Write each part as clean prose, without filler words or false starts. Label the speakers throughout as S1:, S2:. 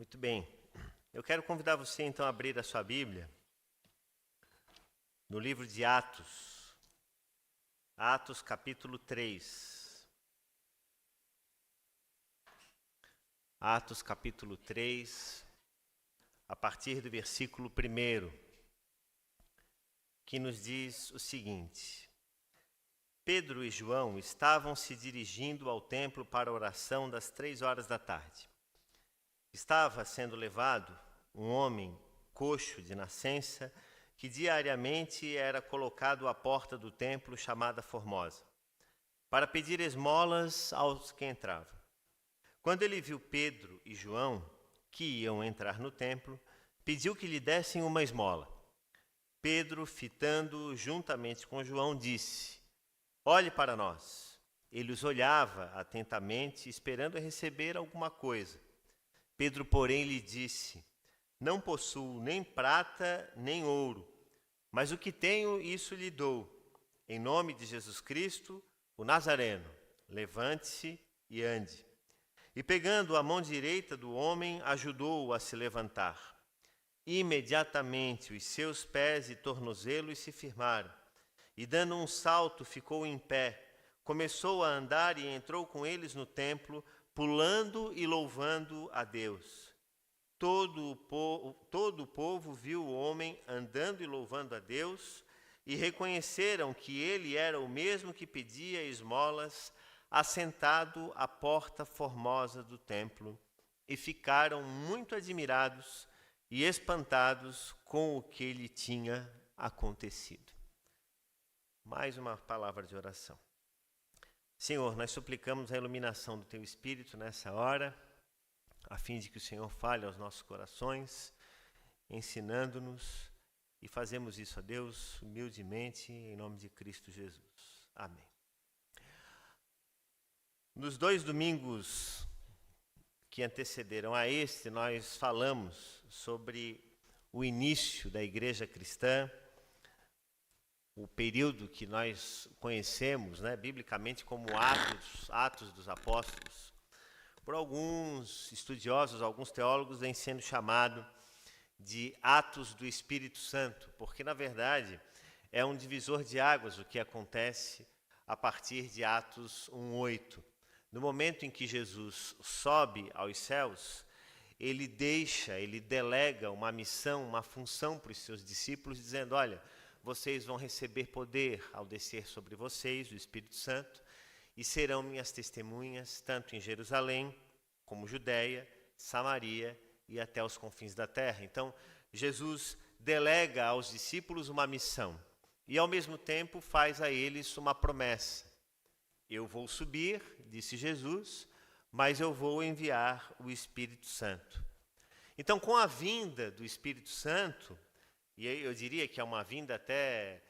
S1: Muito bem. Eu quero convidar você então a abrir a sua Bíblia no livro de Atos. Atos capítulo 3. Atos capítulo 3, a partir do versículo 1, que nos diz o seguinte: Pedro e João estavam se dirigindo ao templo para a oração das 3 horas da tarde. Estava sendo levado um homem coxo de nascença, que diariamente era colocado à porta do templo chamada Formosa, para pedir esmolas aos que entravam. Quando ele viu Pedro e João, que iam entrar no templo, pediu que lhe dessem uma esmola. Pedro, fitando juntamente com João, disse: Olhe para nós. Ele os olhava atentamente, esperando receber alguma coisa. Pedro, porém, lhe disse: Não possuo nem prata nem ouro, mas o que tenho, isso lhe dou. Em nome de Jesus Cristo, o Nazareno, levante-se e ande. E pegando a mão direita do homem, ajudou-o a se levantar. Imediatamente os seus pés e tornozelos se firmaram, e dando um salto ficou em pé. Começou a andar e entrou com eles no templo, pulando e louvando a Deus. Todo o povo viu o homem andando e louvando a Deus, e reconheceram que ele era o mesmo que pedia esmolas, assentado à porta formosa do templo, e ficaram muito admirados e espantados com o que lhe tinha acontecido. Mais uma palavra de oração. Senhor, nós suplicamos a iluminação do Teu Espírito nessa hora, a fim de que o Senhor fale aos nossos corações, ensinando-nos, e fazemos isso, a Deus, humildemente, em nome de Cristo Jesus. Amém. Nos 2 domingos que antecederam a este, nós falamos sobre o início da igreja cristã, o período que nós conhecemos, biblicamente como Atos dos Apóstolos. Por alguns estudiosos, alguns teólogos, vem sendo chamado de Atos do Espírito Santo, porque, na verdade, é um divisor de águas o que acontece a partir de Atos 1:8. No momento em que Jesus sobe aos céus, ele delega uma missão, uma função para os seus discípulos, dizendo: olha, vocês vão receber poder ao descer sobre vocês o Espírito Santo, e serão minhas testemunhas, tanto em Jerusalém, como Judeia, Samaria e até os confins da terra. Então, Jesus delega aos discípulos uma missão e, ao mesmo tempo, faz a eles uma promessa. Eu vou subir, disse Jesus, mas eu vou enviar o Espírito Santo. Então, com a vinda do Espírito Santo, e eu diria que é uma vinda até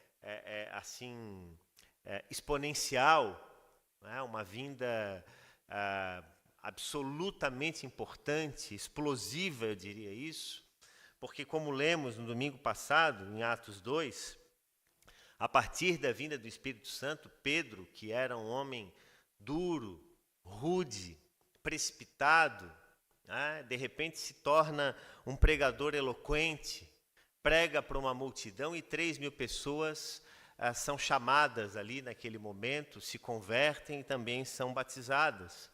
S1: exponencial, uma vinda absolutamente importante, explosiva, eu diria isso, porque, como lemos no domingo passado, em Atos 2, a partir da vinda do Espírito Santo, Pedro, que era um homem duro, rude, precipitado, de repente se torna um pregador eloquente, prega para uma multidão e 3.000 pessoas são chamadas ali naquele momento, se convertem e também são batizadas.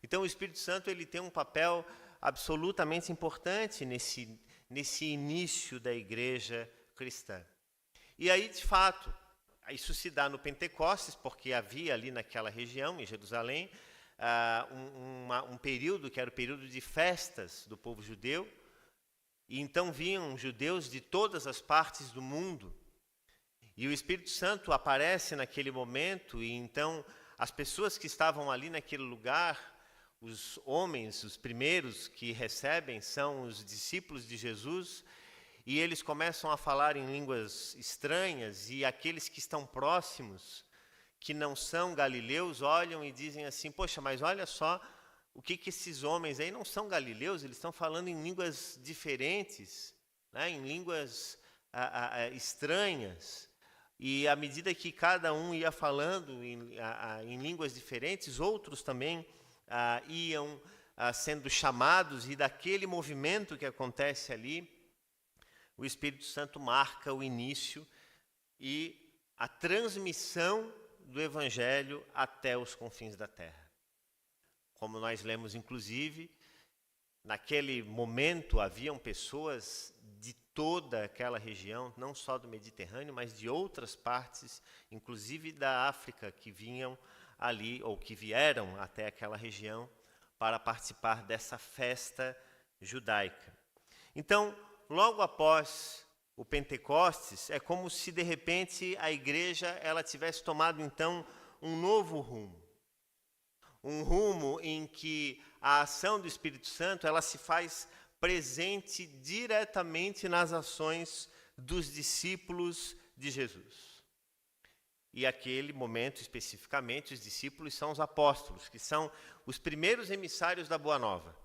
S1: Então o Espírito Santo ele tem um papel absolutamente importante nesse início da igreja cristã. E aí, de fato, isso se dá no Pentecostes, porque havia ali naquela região, em Jerusalém, um período que era o período de festas do povo judeu, e então vinham judeus de todas as partes do mundo. E o Espírito Santo aparece naquele momento, e então as pessoas que estavam ali naquele lugar, os homens, os primeiros que recebem, são os discípulos de Jesus, e eles começam a falar em línguas estranhas, e aqueles que estão próximos, que não são galileus, olham e dizem assim: poxa, mas olha só, o que esses homens aí não são galileus, eles estão falando em línguas diferentes, em línguas estranhas. E à medida que cada um ia falando em línguas diferentes, outros também iam sendo chamados, e daquele movimento que acontece ali, o Espírito Santo marca o início e a transmissão do Evangelho até os confins da terra. Como nós lemos, inclusive, naquele momento haviam pessoas de toda aquela região, não só do Mediterrâneo, mas de outras partes, inclusive da África, que vinham ali, ou que vieram até aquela região para participar dessa festa judaica. Então, logo após o Pentecostes, é como se de repente a igreja ela tivesse tomado então um novo rumo. Um rumo em que a ação do Espírito Santo ela se faz presente diretamente nas ações dos discípulos de Jesus. E aquele momento especificamente, os discípulos são os apóstolos, que são os primeiros emissários da Boa Nova.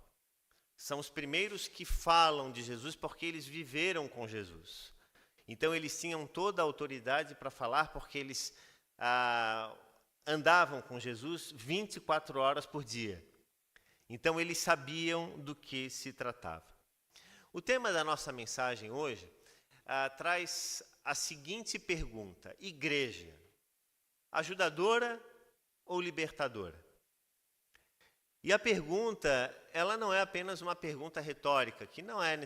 S1: São os primeiros que falam de Jesus porque eles viveram com Jesus. Então eles tinham toda a autoridade para falar porque eles andavam com Jesus 24 horas por dia. Então eles sabiam do que se tratava. O tema da nossa mensagem hoje traz a seguinte pergunta: igreja, ajudadora ou libertadora? E a pergunta, ela não é apenas uma pergunta retórica, que não é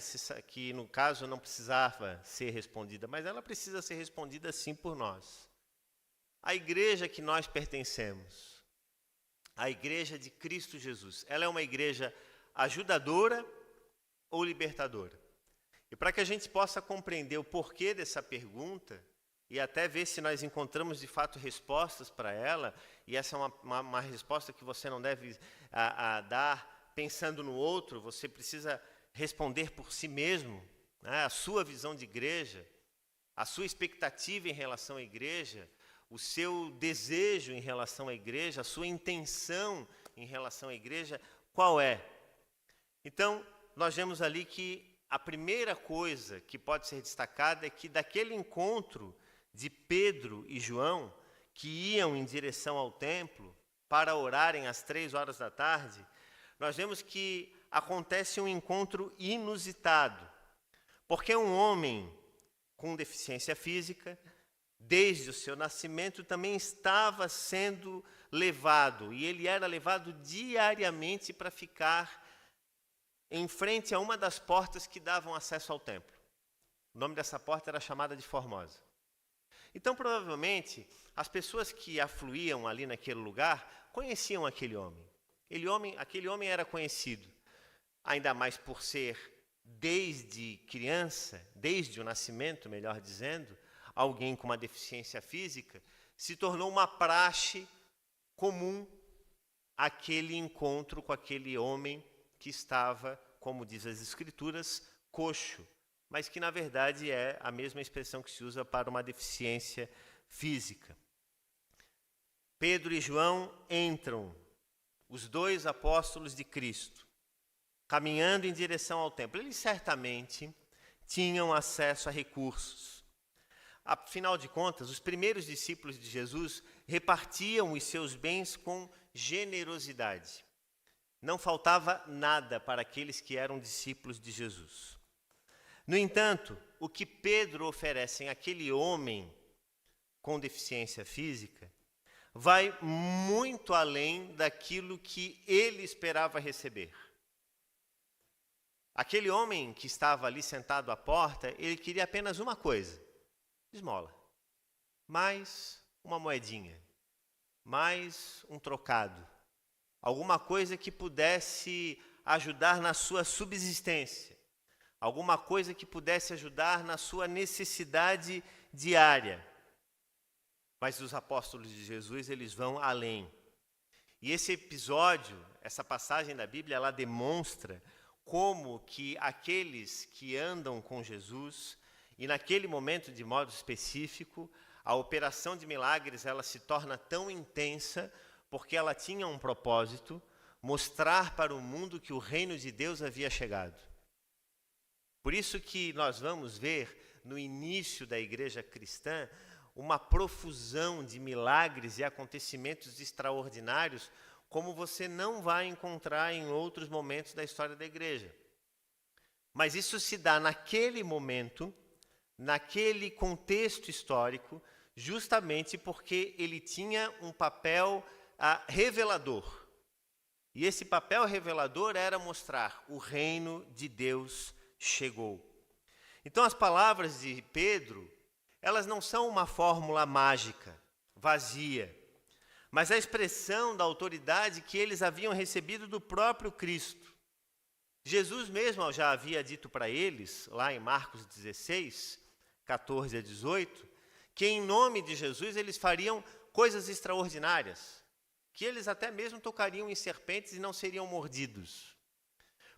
S1: que no caso não precisava ser respondida, mas ela precisa ser respondida sim por nós. A igreja que nós pertencemos, a igreja de Cristo Jesus, ela é uma igreja ajudadora ou libertadora? E para que a gente possa compreender o porquê dessa pergunta, e até ver se nós encontramos de fato respostas para ela, e essa é uma resposta que você não deve dar pensando no outro, você precisa responder por si mesmo, né? A sua visão de igreja, a sua expectativa em relação à igreja, o seu desejo em relação à igreja, a sua intenção em relação à igreja, qual é? Então, nós vemos ali que a primeira coisa que pode ser destacada é que daquele encontro de Pedro e João, que iam em direção ao templo para orarem às 3 horas da tarde, nós vemos que acontece um encontro inusitado, porque um homem com deficiência física, desde o seu nascimento, também estava sendo levado, e ele era levado diariamente para ficar em frente a uma das portas que davam acesso ao templo. O nome dessa porta era chamada de Formosa. Então, provavelmente, as pessoas que afluíam ali naquele lugar conheciam aquele homem. Aquele homem era conhecido, ainda mais por ser, desde criança, desde o nascimento, melhor dizendo, alguém com uma deficiência física, se tornou uma praxe comum aquele encontro com aquele homem que estava, como diz as Escrituras, coxo, mas que na verdade é a mesma expressão que se usa para uma deficiência física. Pedro e João entram, os dois apóstolos de Cristo, caminhando em direção ao templo. Eles certamente tinham acesso a recursos. Afinal de contas, os primeiros discípulos de Jesus repartiam os seus bens com generosidade. Não faltava nada para aqueles que eram discípulos de Jesus. No entanto, o que Pedro oferece àquele homem com deficiência física vai muito além daquilo que ele esperava receber. Aquele homem que estava ali sentado à porta, ele queria apenas uma coisa: esmola, mais uma moedinha, mais um trocado, alguma coisa que pudesse ajudar na sua subsistência, alguma coisa que pudesse ajudar na sua necessidade diária. Mas os apóstolos de Jesus, eles vão além. E esse episódio, essa passagem da Bíblia, ela demonstra como que aqueles que andam com Jesus, e naquele momento de modo específico, a operação de milagres ela se torna tão intensa porque ela tinha um propósito: mostrar para o mundo que o reino de Deus havia chegado. Por isso que nós vamos ver no início da igreja cristã uma profusão de milagres e acontecimentos extraordinários, como você não vai encontrar em outros momentos da história da igreja. Mas isso se dá naquele momento, naquele contexto histórico, justamente porque ele tinha um papel revelador. E esse papel revelador era mostrar: o reino de Deus chegou. Então as palavras de Pedro, elas não são uma fórmula mágica, vazia, mas a expressão da autoridade que eles haviam recebido do próprio Cristo. Jesus mesmo já havia dito para eles, lá em Marcos 16, 14 a 18, que em nome de Jesus eles fariam coisas extraordinárias, que eles até mesmo tocariam em serpentes e não seriam mordidos.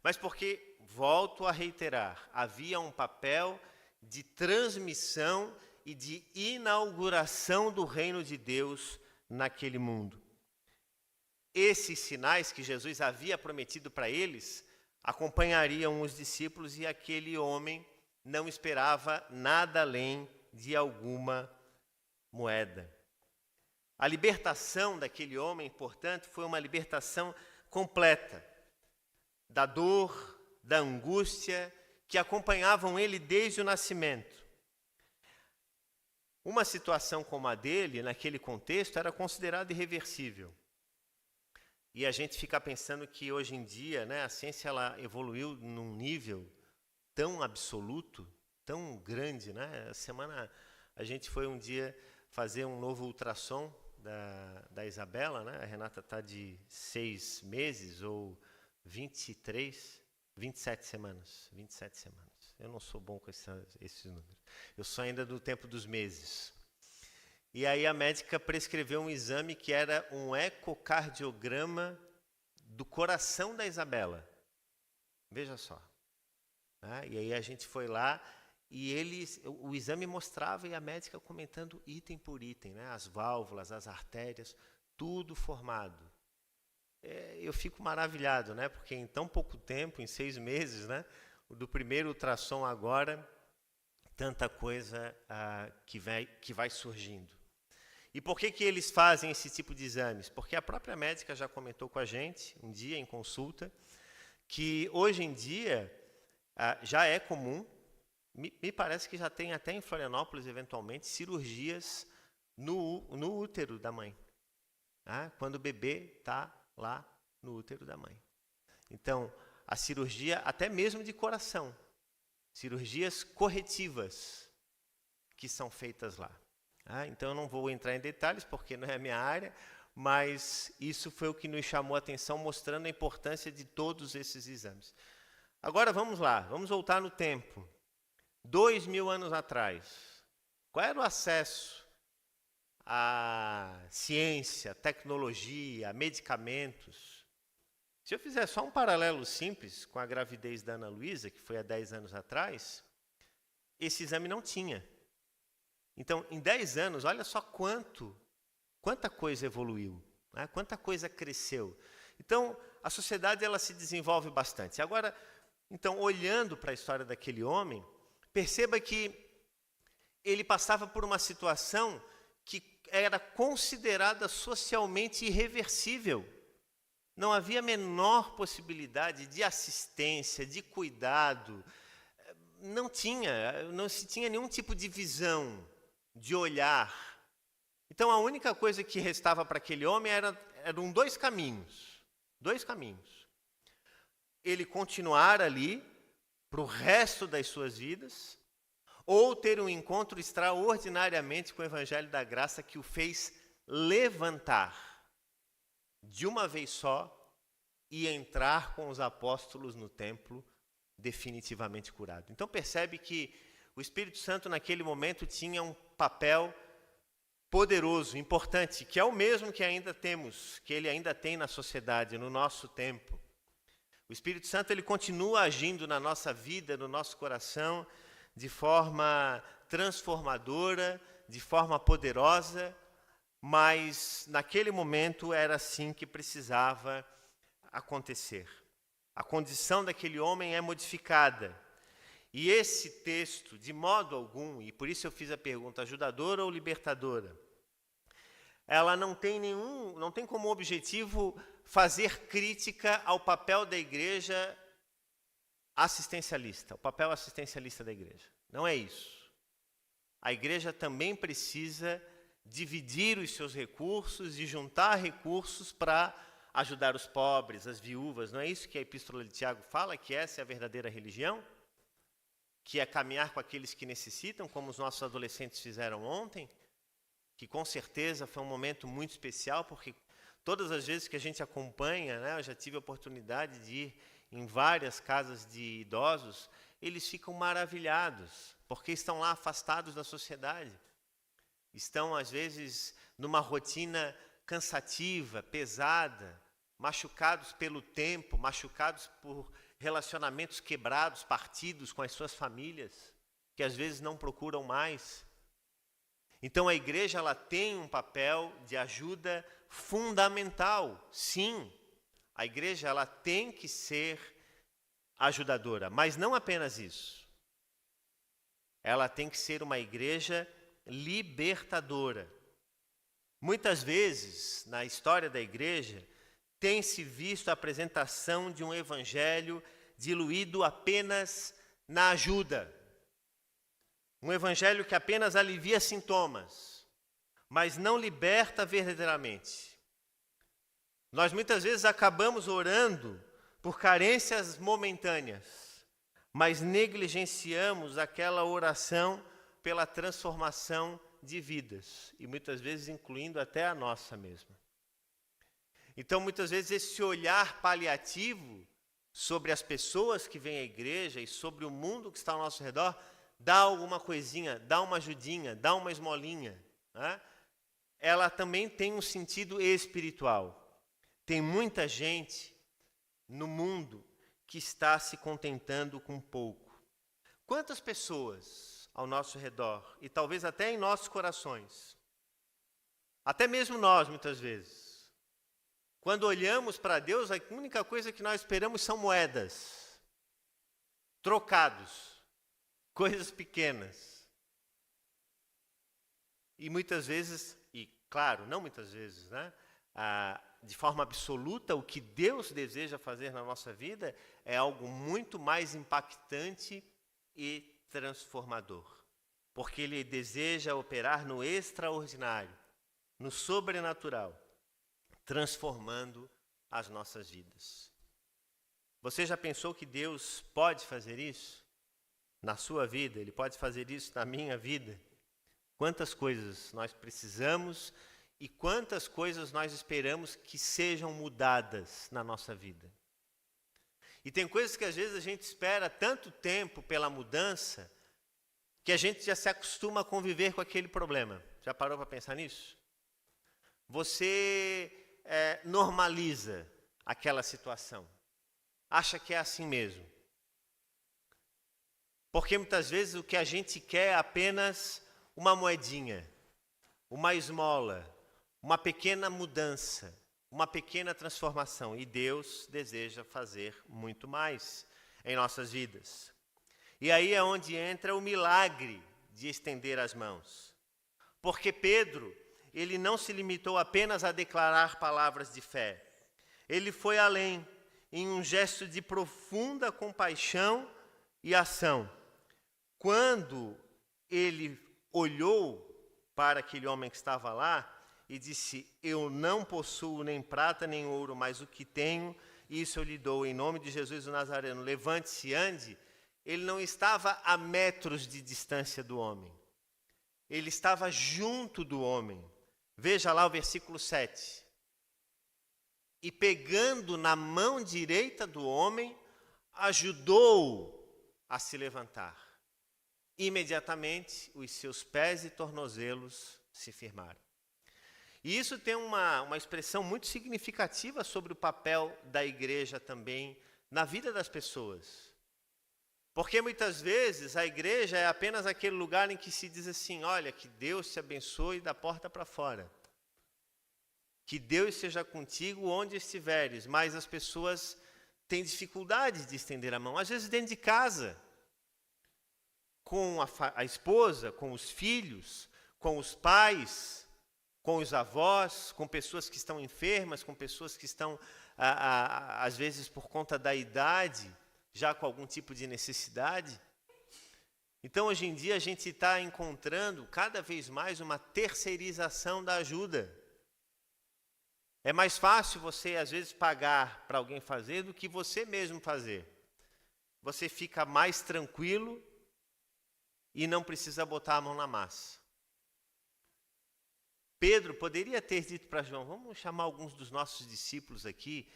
S1: Mas porque, volto a reiterar, havia um papel de transmissão e de inauguração do reino de Deus naquele mundo. Esses sinais que Jesus havia prometido para eles acompanhariam os discípulos, e aquele homem não esperava nada além de alguma moeda. A libertação daquele homem, portanto, foi uma libertação completa da dor, da angústia que acompanhavam ele desde o nascimento. Uma situação como a dele, naquele contexto, era considerada irreversível. E a gente fica pensando que hoje em dia, né, a ciência ela evoluiu num nível tão absoluto, tão grande, né? Essa semana a gente foi um dia fazer um novo ultrassom da Isabela, né? A Renata está de 6 meses ou 27 semanas. Eu não sou bom com esses números. Eu sou ainda do tempo dos meses. E aí a médica prescreveu um exame que era um ecocardiograma do coração da Isabela. Veja só. E aí a gente foi lá e o exame mostrava, e a médica comentando item por item, né? As válvulas, as artérias, tudo formado. Eu fico maravilhado, né? Porque em tão pouco tempo, em 6 meses, né? Do primeiro ultrassom agora, tanta coisa que vai surgindo. E por que eles fazem esse tipo de exames? Porque a própria médica já comentou com a gente, um dia em consulta, que hoje em dia já é comum, me parece que já tem até em Florianópolis, eventualmente, cirurgias no útero da mãe. Quando o bebê está lá no útero da mãe. Então, a cirurgia até mesmo de coração, cirurgias corretivas que são feitas lá. Então, eu não vou entrar em detalhes, porque não é a minha área, mas isso foi o que nos chamou a atenção, mostrando a importância de todos esses exames. Agora, vamos lá, vamos voltar no tempo. 2000 anos atrás, qual era o acesso à ciência, tecnologia, a medicamentos? Se eu fizer só um paralelo simples com a gravidez da Ana Luísa, que foi há 10 anos atrás, esse exame não tinha. Então, em 10 anos, olha só quanta coisa evoluiu, né? Quanta coisa cresceu. Então, a sociedade ela se desenvolve bastante. Agora, então, olhando para a história daquele homem, perceba que ele passava por uma situação que era considerada socialmente irreversível. Não havia a menor possibilidade de assistência, de cuidado. Não se tinha nenhum tipo de visão, de olhar. Então, a única coisa que restava para aquele homem eram 2 caminhos. 2 caminhos. Ele continuar ali para o resto das suas vidas, ou ter um encontro extraordinariamente com o Evangelho da Graça que o fez levantar de uma vez só e entrar com os apóstolos no templo definitivamente curado. Então percebe que o Espírito Santo naquele momento tinha um papel poderoso, importante, que é o mesmo que ainda temos, que ele ainda tem na sociedade, no nosso tempo. O Espírito Santo ele continua agindo na nossa vida, no nosso coração, de forma transformadora, de forma poderosa, mas naquele momento era assim que precisava acontecer. A condição daquele homem é modificada. E esse texto, de modo algum, e por isso eu fiz a pergunta, ajudadora ou libertadora? ela não tem como objetivo fazer crítica ao papel da igreja assistencialista, o papel assistencialista da igreja. Não é isso. A igreja também precisa dividir os seus recursos e juntar recursos para ajudar os pobres, as viúvas. Não é isso que a Epístola de Tiago fala, que essa é a verdadeira religião? Que é caminhar com aqueles que necessitam, como os nossos adolescentes fizeram ontem, que com certeza foi um momento muito especial, porque todas as vezes que a gente acompanha, né, eu já tive a oportunidade de ir em várias casas de idosos, eles ficam maravilhados, porque estão lá afastados da sociedade. Estão, às vezes, numa rotina cansativa, pesada, machucados pelo tempo, machucados por relacionamentos quebrados, partidos com as suas famílias, que às vezes não procuram mais. Então a igreja ela tem um papel de ajuda fundamental. Sim, a igreja ela tem que ser ajudadora, mas não apenas isso. Ela tem que ser uma igreja libertadora. Muitas vezes, na história da igreja, tem-se visto a apresentação de um evangelho diluído apenas na ajuda. Um evangelho que apenas alivia sintomas, mas não liberta verdadeiramente. Nós muitas vezes acabamos orando por carências momentâneas, mas negligenciamos aquela oração pela transformação de vidas, e muitas vezes incluindo até a nossa mesma. Então, muitas vezes, esse olhar paliativo sobre as pessoas que vêm à igreja e sobre o mundo que está ao nosso redor, dá alguma coisinha, dá uma ajudinha, dá uma esmolinha, né? Ela também tem um sentido espiritual. Tem muita gente no mundo que está se contentando com pouco. Quantas pessoas ao nosso redor, e talvez até em nossos corações, até mesmo nós, muitas vezes, quando olhamos para Deus, a única coisa que nós esperamos são moedas, trocados, coisas pequenas. E muitas vezes, e claro, não muitas vezes, né? De forma absoluta, o que Deus deseja fazer na nossa vida é algo muito mais impactante e transformador. Porque Ele deseja operar no extraordinário, no sobrenatural, transformando as nossas vidas. Você já pensou que Deus pode fazer isso na sua vida? Ele pode fazer isso na minha vida? Quantas coisas nós precisamos e quantas coisas nós esperamos que sejam mudadas na nossa vida. E tem coisas que às vezes a gente espera tanto tempo pela mudança que a gente já se acostuma a conviver com aquele problema. Já parou para pensar nisso? Você normaliza aquela situação. Acha que é assim mesmo. Porque muitas vezes o que a gente quer é apenas uma moedinha, uma esmola, uma pequena mudança, uma pequena transformação. E Deus deseja fazer muito mais em nossas vidas. E aí é onde entra o milagre de estender as mãos. Porque Pedro, ele não se limitou apenas a declarar palavras de fé. Ele foi além, em um gesto de profunda compaixão e ação. Quando ele olhou para aquele homem que estava lá e disse: eu não possuo nem prata nem ouro, mas o que tenho, isso eu lhe dou, em nome de Jesus o Nazareno, levante-se e ande. Ele não estava a metros de distância do homem. Ele estava junto do homem. Veja lá o versículo 7. E pegando na mão direita do homem, ajudou-o a se levantar. Imediatamente, os seus pés e tornozelos se firmaram. E isso tem uma expressão muito significativa sobre o papel da igreja também na vida das pessoas. Porque muitas vezes a igreja é apenas aquele lugar em que se diz assim: olha, que Deus te abençoe da porta para fora. Que Deus seja contigo onde estiveres. Mas as pessoas têm dificuldade de estender a mão. Às vezes dentro de casa, com a esposa, com os filhos, com os pais. com os avós, com pessoas que estão enfermas, com pessoas que estão, às vezes, por conta da idade, já com algum tipo de necessidade. Então, hoje em dia, a gente está encontrando cada vez mais uma terceirização da ajuda. É mais fácil você, às vezes, pagar para alguém fazer do que você mesmo fazer. Você fica mais tranquilo e não precisa botar a mão na massa. Pedro poderia ter dito para João, vamos chamar alguns dos nossos discípulos aqui,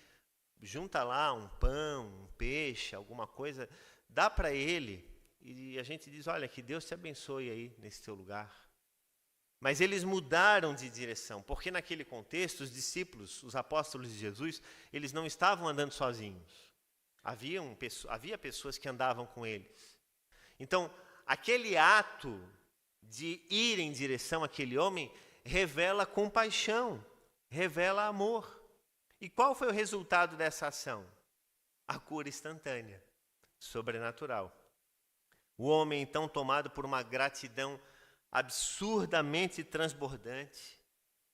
S1: junta lá um pão, um peixe, alguma coisa, dá para ele, e a gente diz, olha, que Deus te abençoe aí nesse teu lugar. Mas eles mudaram de direção, porque naquele contexto, os discípulos, os apóstolos de Jesus, eles não estavam andando sozinhos. Havia pessoas que andavam com eles. Então, aquele ato de ir em direção àquele homem revela compaixão, revela amor. E qual foi o resultado dessa ação? A cura instantânea, sobrenatural. O homem, então, tomado por uma gratidão absurdamente transbordante,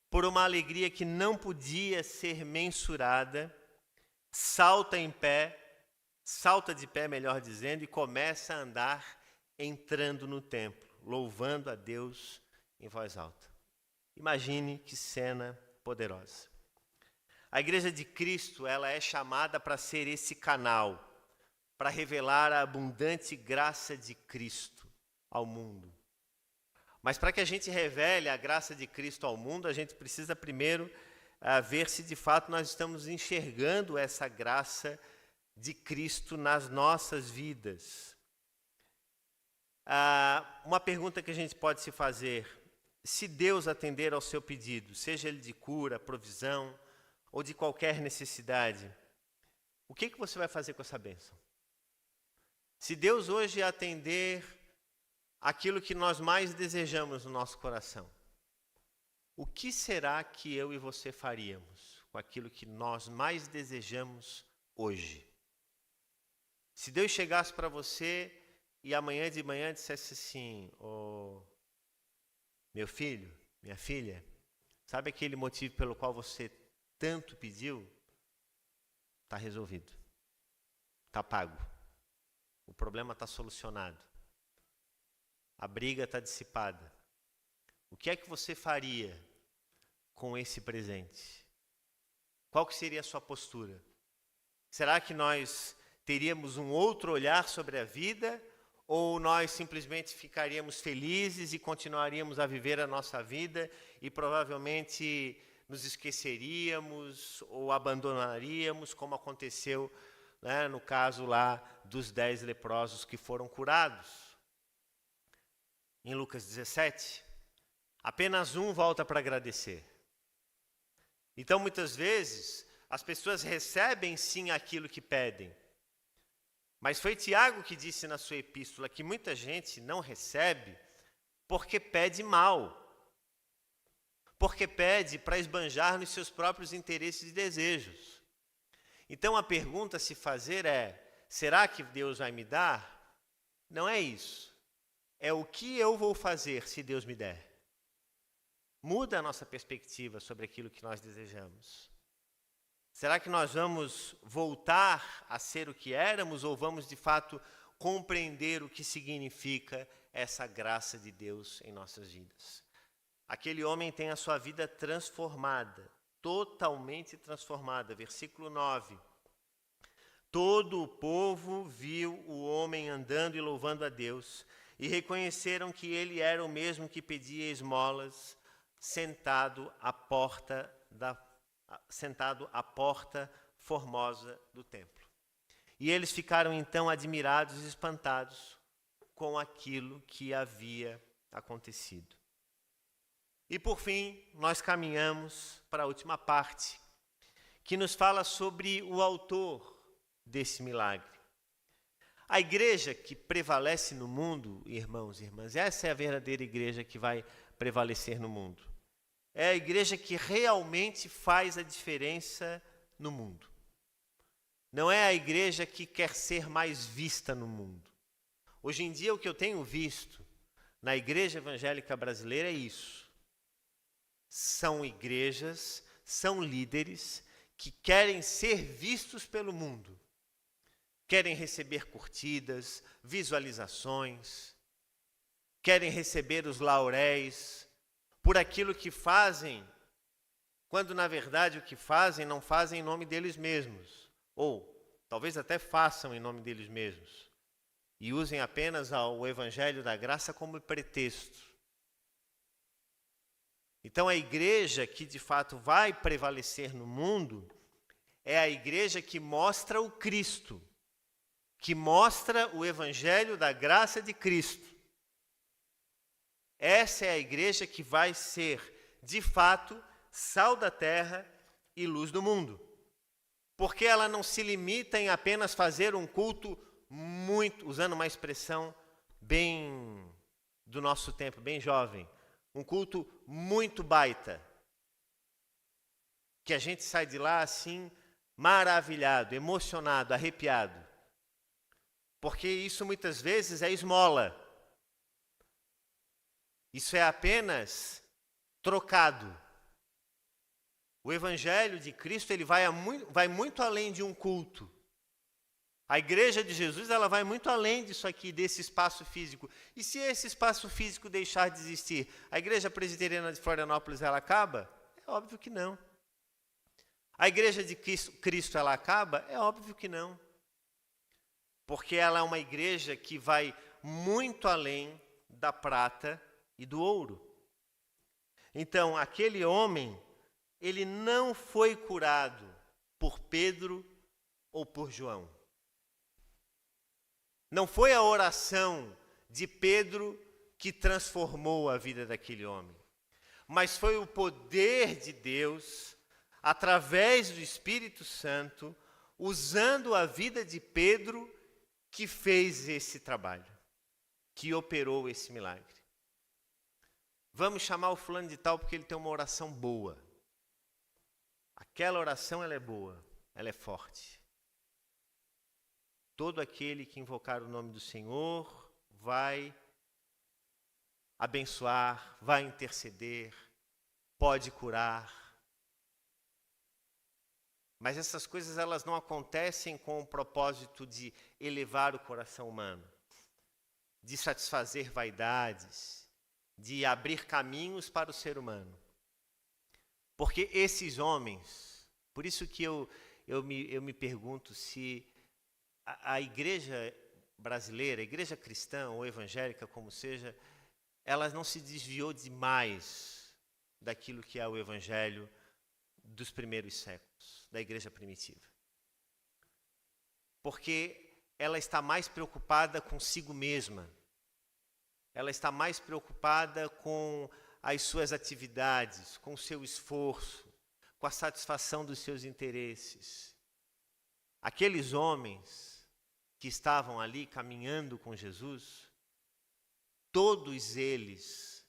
S1: por uma alegria que não podia ser mensurada, salta de pé, melhor dizendo, e começa a andar entrando no templo, louvando a Deus em voz alta. Imagine que cena poderosa. A Igreja de Cristo, ela é chamada para ser esse canal, para revelar a abundante graça de Cristo ao mundo. Mas para que a gente revele a graça de Cristo ao mundo, a gente precisa primeiro ver se de fato nós estamos enxergando essa graça de Cristo nas nossas vidas. Uma pergunta que a gente pode se fazer: se Deus atender ao seu pedido, seja ele de cura, provisão ou de qualquer necessidade, o que você vai fazer com essa bênção? Se Deus hoje atender aquilo que nós mais desejamos no nosso coração, o que será que eu e você faríamos com aquilo que nós mais desejamos hoje? Se Deus chegasse para você e amanhã de manhã dissesse assim, meu filho, minha filha, sabe aquele motivo pelo qual você tanto pediu? Está resolvido. Está pago. O problema está solucionado. A briga está dissipada. O que é que você faria com esse presente? Qual que seria a sua postura? Será que nós teríamos um outro olhar sobre a vida? Ou nós simplesmente ficaríamos felizes e continuaríamos a viver a nossa vida e provavelmente nos esqueceríamos ou abandonaríamos, como aconteceu, né, no caso lá dos 10 leprosos que foram curados? Em Lucas 17, apenas um volta para agradecer. Então, muitas vezes, as pessoas recebem sim aquilo que pedem. Mas foi Tiago que disse na sua epístola que muita gente não recebe porque pede mal. Porque pede para esbanjar nos seus próprios interesses e desejos. Então a pergunta a se fazer é: será que Deus vai me dar? Não é isso. É o que eu vou fazer se Deus me der. Muda a nossa perspectiva sobre aquilo que nós desejamos. Será que nós vamos voltar a ser o que éramos ou vamos, de fato, compreender o que significa essa graça de Deus em nossas vidas? Aquele homem tem a sua vida transformada, totalmente transformada. Versículo 9. Todo o povo viu o homem andando e louvando a Deus e reconheceram que ele era o mesmo que pedia esmolas, sentado à porta formosa do templo. E eles ficaram então admirados e espantados com aquilo que havia acontecido. E por fim, nós caminhamos para a última parte, que nos fala sobre o autor desse milagre. A igreja que prevalece no mundo, irmãos e irmãs, essa é a verdadeira igreja que vai prevalecer no mundo. É a igreja que realmente faz a diferença no mundo. Não é a igreja que quer ser mais vista no mundo. Hoje em dia, o que eu tenho visto na igreja evangélica brasileira é isso. são igrejas, são líderes que querem ser vistos pelo mundo. Querem receber curtidas, visualizações, querem receber os lauréis por aquilo que fazem, quando na verdade o que fazem não fazem em nome deles mesmos, ou talvez até façam em nome deles mesmos, e usem apenas o evangelho da graça como pretexto. Então a igreja que de fato vai prevalecer no mundo é a igreja que mostra o Cristo, que mostra o evangelho da graça de Cristo. Essa é a igreja que vai ser, de fato, sal da terra e luz do mundo. Porque ela não se limita em apenas fazer um culto muito, usando uma expressão bem do nosso tempo, bem jovem, um culto muito baita, que a gente sai de lá assim, maravilhado, emocionado, arrepiado. Porque isso muitas vezes é esmola. Isso é apenas trocado. O evangelho de Cristo ele vai muito além de um culto. A igreja de Jesus ela vai muito além disso aqui, desse espaço físico. E se esse espaço físico deixar de existir, a igreja presbiteriana de Florianópolis ela acaba? É óbvio que não. A igreja de Cristo ela acaba? É óbvio que não. Porque ela é uma igreja que vai muito além da prata e do ouro. Então, aquele homem, ele não foi curado por Pedro ou por João. Não foi a oração de Pedro que transformou a vida daquele homem, mas foi o poder de Deus, através do Espírito Santo, usando a vida de Pedro, que fez esse trabalho, que operou esse milagre. Vamos chamar o fulano de tal porque ele tem uma oração boa. Aquela oração ela é boa, ela é forte. Todo aquele que invocar o nome do Senhor vai abençoar, vai interceder, pode curar. Mas essas coisas elas não acontecem com o propósito de elevar o coração humano, de satisfazer vaidades, de abrir caminhos para o ser humano. Porque esses homens, por isso que eu me pergunto se a igreja brasileira, a igreja cristã ou evangélica, como seja, ela não se desviou demais daquilo que é o evangelho dos primeiros séculos, da igreja primitiva. Porque ela está mais preocupada consigo mesma, ela está mais preocupada com as suas atividades, com o seu esforço, com a satisfação dos seus interesses. Aqueles homens que estavam ali caminhando com Jesus, todos eles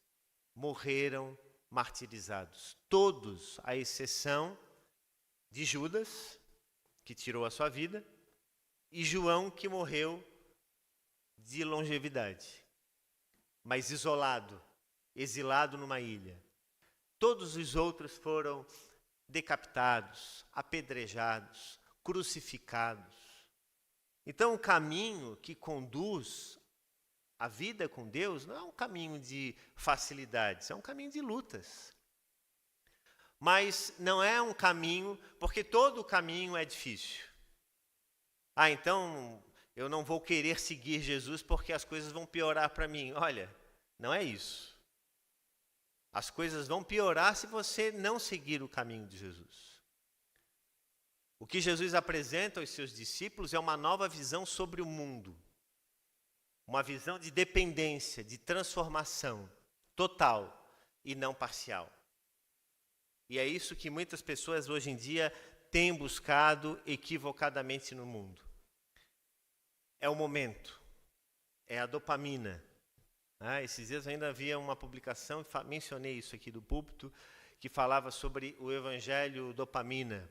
S1: morreram martirizados. Todos, à exceção de Judas, que tirou a sua vida, e João, que morreu de longevidade, mas isolado, exilado numa ilha. Todos os outros foram decapitados, apedrejados, crucificados. Então, o caminho que conduz a vida com Deus não é um caminho de facilidades, é um caminho de lutas. Mas não é um caminho, porque todo caminho é difícil. Então eu não vou querer seguir Jesus porque as coisas vão piorar para mim. Olha, não é isso. As coisas vão piorar se você não seguir o caminho de Jesus. O que Jesus apresenta aos seus discípulos é uma nova visão sobre o mundo. Uma visão de dependência, de transformação total e não parcial. E é isso que muitas pessoas hoje em dia têm buscado equivocadamente no mundo. É o momento, é a dopamina. Esses dias ainda havia uma publicação, mencionei isso aqui do púlpito, que falava sobre o evangelho dopamina,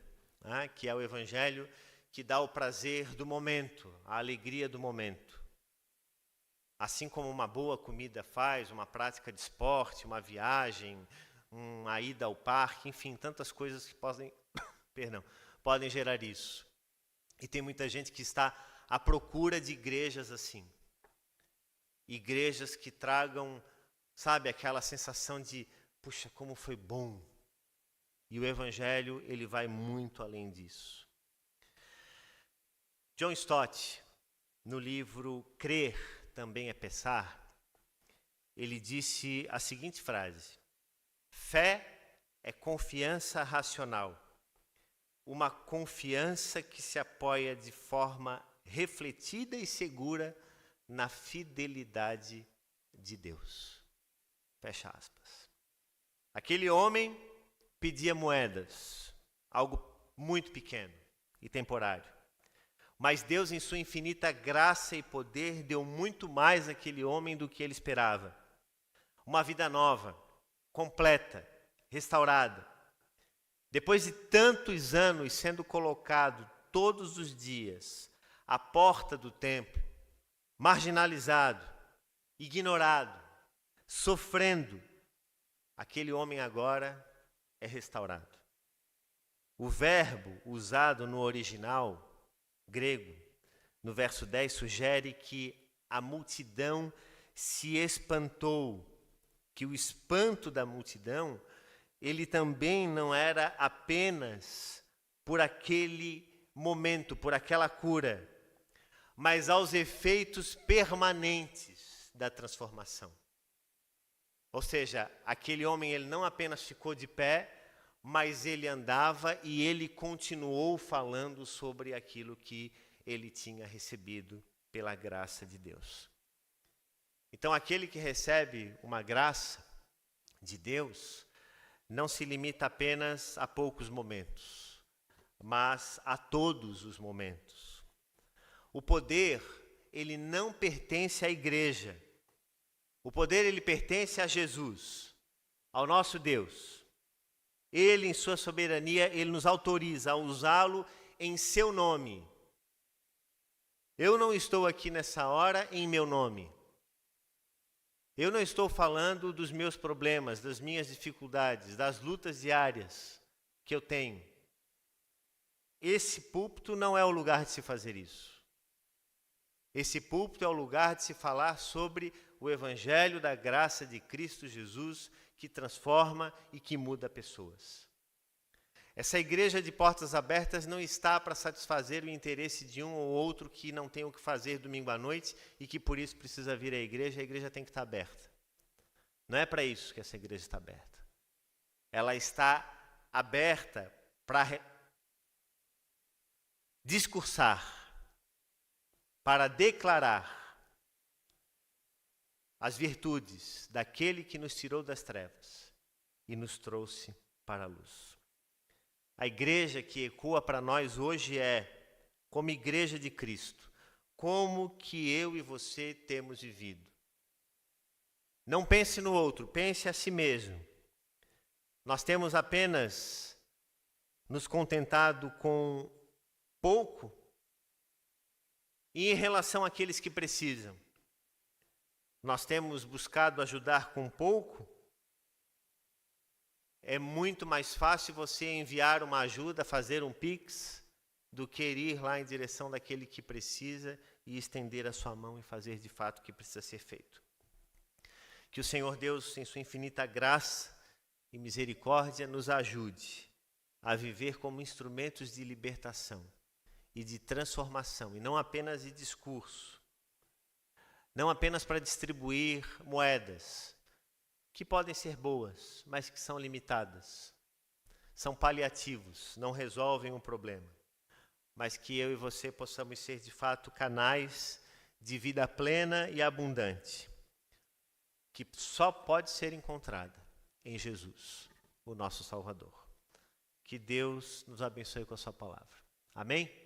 S1: que é o evangelho que dá o prazer do momento, a alegria do momento. Assim como uma boa comida faz, uma prática de esporte, uma viagem, uma ida ao parque, enfim, tantas coisas que podem gerar isso. E tem muita gente que está à procura de igrejas assim. Igrejas que tragam, sabe, aquela sensação de, puxa, como foi bom. E o Evangelho, ele vai muito além disso. John Stott, no livro Crer Também é Pensar, ele disse a seguinte frase: fé é confiança racional, uma confiança que se apoia de forma refletida e segura na fidelidade de Deus. Fecha aspas. Aquele homem pedia moedas, algo muito pequeno e temporário. Mas Deus, em sua infinita graça e poder, deu muito mais àquele homem do que ele esperava. Uma vida nova, completa, restaurada. Depois de tantos anos sendo colocado todos os dias à porta do templo, marginalizado, ignorado, sofrendo, aquele homem agora é restaurado. O verbo usado no original grego, no verso 10, sugere que a multidão se espantou, que o espanto da multidão, ele também não era apenas por aquele momento, por aquela cura, mas aos efeitos permanentes da transformação. Ou seja, aquele homem, ele não apenas ficou de pé, mas ele andava e ele continuou falando sobre aquilo que ele tinha recebido pela graça de Deus. Então, aquele que recebe uma graça de Deus não se limita apenas a poucos momentos, mas a todos os momentos. O poder, ele não pertence à igreja. O poder, ele pertence a Jesus, ao nosso Deus. Ele, em sua soberania, ele nos autoriza a usá-lo em seu nome. Eu não estou aqui nessa hora em meu nome. Eu não estou falando dos meus problemas, das minhas dificuldades, das lutas diárias que eu tenho. Esse púlpito não é o lugar de se fazer isso. Esse púlpito é o lugar de se falar sobre o Evangelho da graça de Cristo Jesus, que transforma e que muda pessoas. Essa igreja de portas abertas não está para satisfazer o interesse de um ou outro que não tem o que fazer domingo à noite e que por isso precisa vir à igreja. A igreja tem que estar aberta. Não é para isso que essa igreja está aberta. Ela está aberta para discursar, para declarar as virtudes daquele que nos tirou das trevas e nos trouxe para a luz. A igreja que ecoa para nós hoje é, como igreja de Cristo, como que eu e você temos vivido. Não pense no outro, pense a si mesmo. Nós temos apenas nos contentado com pouco e em relação àqueles que precisam. Nós temos buscado ajudar com pouco. É muito mais fácil você enviar uma ajuda, fazer um Pix, do que ir lá em direção daquele que precisa e estender a sua mão e fazer de fato o que precisa ser feito. Que o Senhor Deus, em sua infinita graça e misericórdia, nos ajude a viver como instrumentos de libertação e de transformação, e não apenas de discurso, não apenas para distribuir moedas, que podem ser boas, mas que são limitadas. São paliativos, não resolvem um problema. Mas que eu e você possamos ser, de fato, canais de vida plena e abundante, que só pode ser encontrada em Jesus, o nosso Salvador. Que Deus nos abençoe com a sua palavra. Amém?